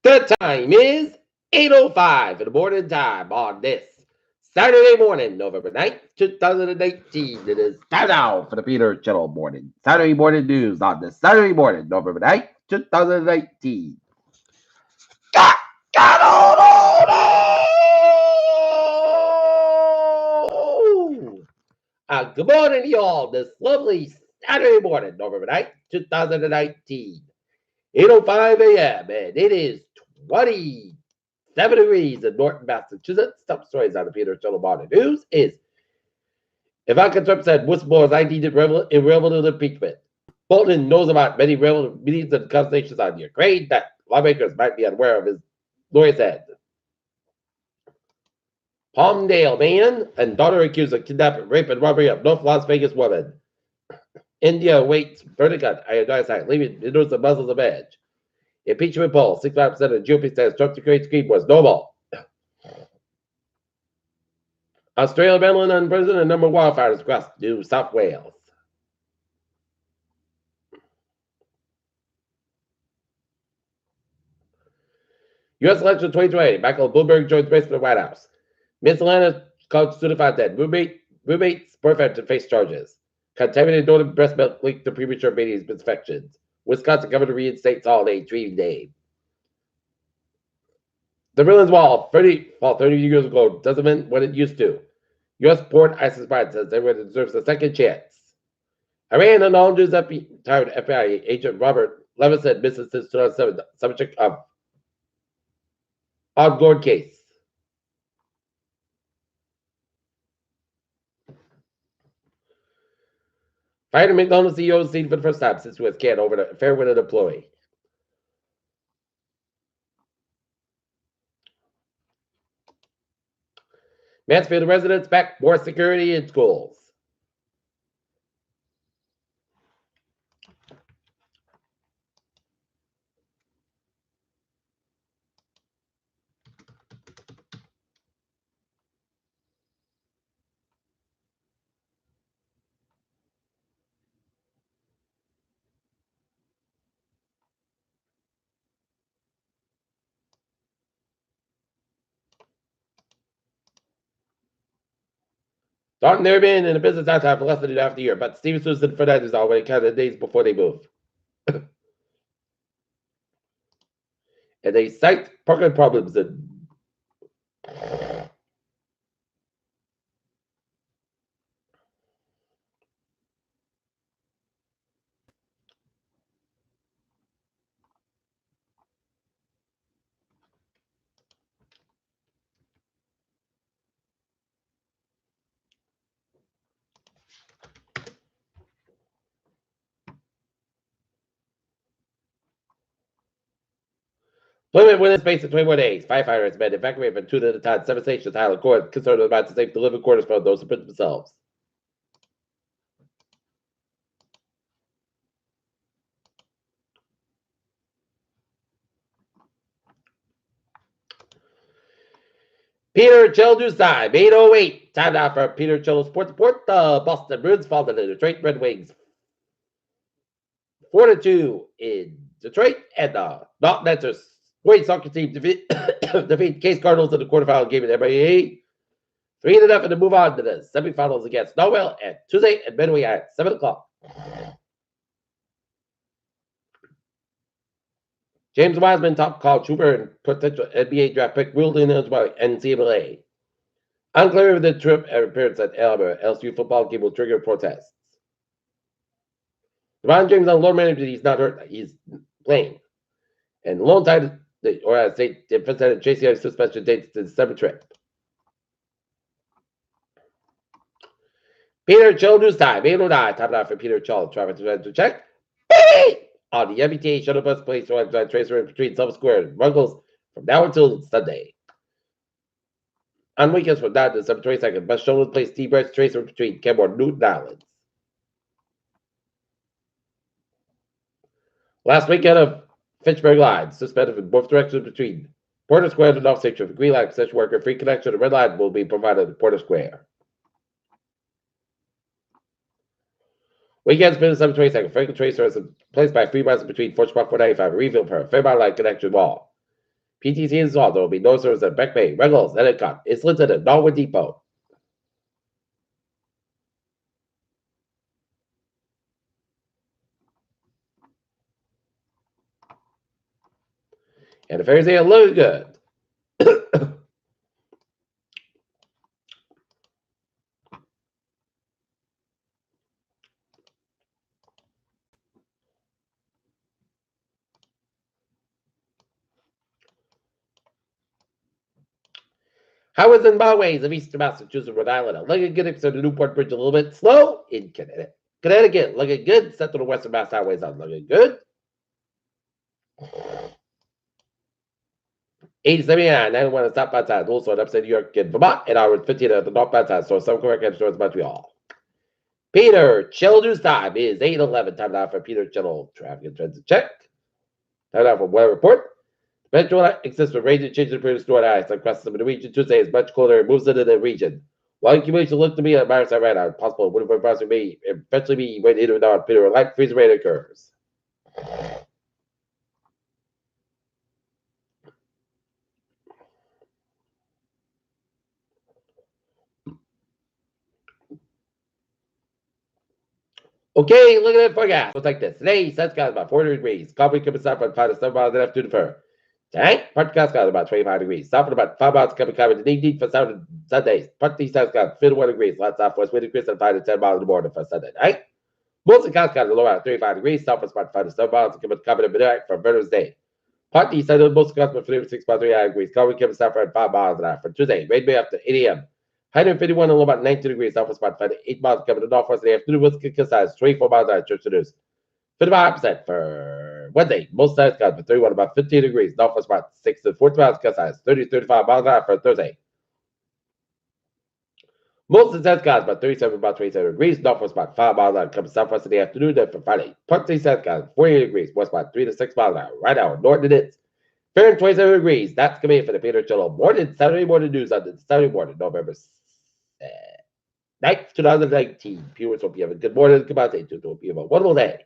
The time is 8:05 in the morning time on this Saturday morning, November 9th, 2019. It is time now for the Peter Channel Morning Saturday Morning News on this Saturday morning, November 9th, 2019. Got, got good morning to y'all this lovely Saturday morning, November 9th, 2019. 8:05 a.m. and it is 27 degrees in Norton, Massachusetts. Top stories on the Peter Channel Morning News is Ivanka Trump said whistleblowers ID'd in revenue impeachment. Bolton knows about many meetings and conversations on Ukraine that lawmakers might be unaware of, his lawyer said. Palmdale man and daughter accused of kidnapping, rape, and robbery of North Las Vegas woman. India waits verdict on iodized act, leaving news of muzzles of edge. Impeachment poll, 65% of the GOP says Trump's Ukraine scheme was normal. Australia battling on president and number of wildfires across New South Wales. U.S. election 2020. Michael Bloomberg joins race for the White House. Miss Atlanta college student found dead. Roommate's boyfriend to face charges. Contaminated donor breast milk linked to premature baby infections. Wisconsin governor reinstates holiday dream day. The Berlin Wall, 30 years ago, doesn't mean what it used to. U.S. port ISIS Biden says everyone deserves a second chance. Iran acknowledges retired FBI agent Robert Levinson misses since 2007, subject of ongoing case. Fired McDonald's CEO seen for the first time since he was canned over an affair with an employee. Mansfield residents back more security in schools. Dalton never been in a business outside for less than half a year, but Steven Susan Fernandez already counted days before they move. And they cite parking problems in Plymouth within space of 21 days. Firefighters have been evacuated from 2 at a time. 7 stations, Highland Court, concerned about the safe to living quarters for those who put themselves. Peter Chill News Time, 8:08. Time now for Peter Chill Sports Report. The Boston Bruins fall to the Detroit Red Wings 4-2 in Detroit, and the Dalton Nets boys soccer team defeat Case Cardinals in the quarterfinal game at NBA 3-0 to move on to the semifinals against Norwell at Tuesday at Midway at 7 o'clock. James Wiseman, top college shooter and potential NBA draft pick, ruled ineligible by NCAA. Unclear if the trip appearance at Alabama LSU football game will trigger protests. LeBron James on low management, he's not hurt, he's playing. And lone tied, or as they emphasized, JCI suspension dates to December trip. Peter Chill News Time, 8:09. Time now for Peter Chill. Traffic to check. On the MBTA shuttle bus place on Tracer between Silver Square and Ruggles from now until Sunday. On weekends from now to December 22nd, bus shuttle place T-Birds Tracer between Kenmore and Newton Islands. Last weekend of Fitchburg Line, suspended in both directions between Porter Square and North Section. Green Line concession worker, free connection to Red Line will be provided at Porter Square. Weekends, December 22nd. Franklin Tracer is placed by 3 miles between Fort Spot 495 and Reeville for a Fairmont Line connection wall. PTC installed. There will be no service at Beck Bay, Ruggles, Endicott, Islington, and Norwood Depot. And the fares ain't looking good. Highways and byways of eastern Massachusetts, Rhode Island are looking good except the Newport Bridge a little bit slow in Connecticut. Connecticut looking good. Central and western Mass highways are looking good. 879, 91 southbound side, also in upstate New York and Vermont, and hour 15 at the northbound side, so some correct answer towards Montreal. Peter Chill news time is 8:11. Time now for Peter Chill traffic and transit check. Time now for weather report. Metro exists with range and change in the previous north ice across the region. Tuesday is much colder and moves into the region. While accumulation looks to be on Mars right now, possible wind advisory may eventually be when either not Peter light freezing rain occurs. Okay, look at that forecast. Looks like this. Today, sun's got about 40 degrees. Coffee coming south from 5 to 7 miles an hour to the fur. Tonight, part got about 25 degrees. South about 5 miles coming to the evening for Sundays. Part east south got 51 degrees. Lots southwest wind increase at 5 to 10 miles in the morning for Sunday night. Most of the counts got a low at 35 degrees. Southwest about 5 to 7 miles coming to midnight for Veterans Day. Part east side of most of the counts for 36.3 degrees. Coffee coming south from 5 miles an hour for Tuesday. Rain May after 8 a.m. 151 and low about 19 degrees. Southwest about 5 to 8 miles coming to northwest in the afternoon. Wisconsin size 24 miles an hour. Church news. 55% for Wednesday. Most sides got for 31 about 15 degrees. Northwest about 6 to 14 miles. Cut size 30 to 35 miles an hour for Thursday. Most of the sides got about 37 about 27 degrees. Northwest about 5 miles an hour. Coming southwest in the afternoon. Then for Friday. Part 3 sides got 48 degrees. West about 3 to 6 miles an hour. Right now, north it is. Fair and 27 degrees. That's going to be for the Peter Channel morning, Saturday morning news on the Saturday morning, November 9th, 2019. Viewers, hope you have a good morning. Goodbye. Hope you have a wonderful day.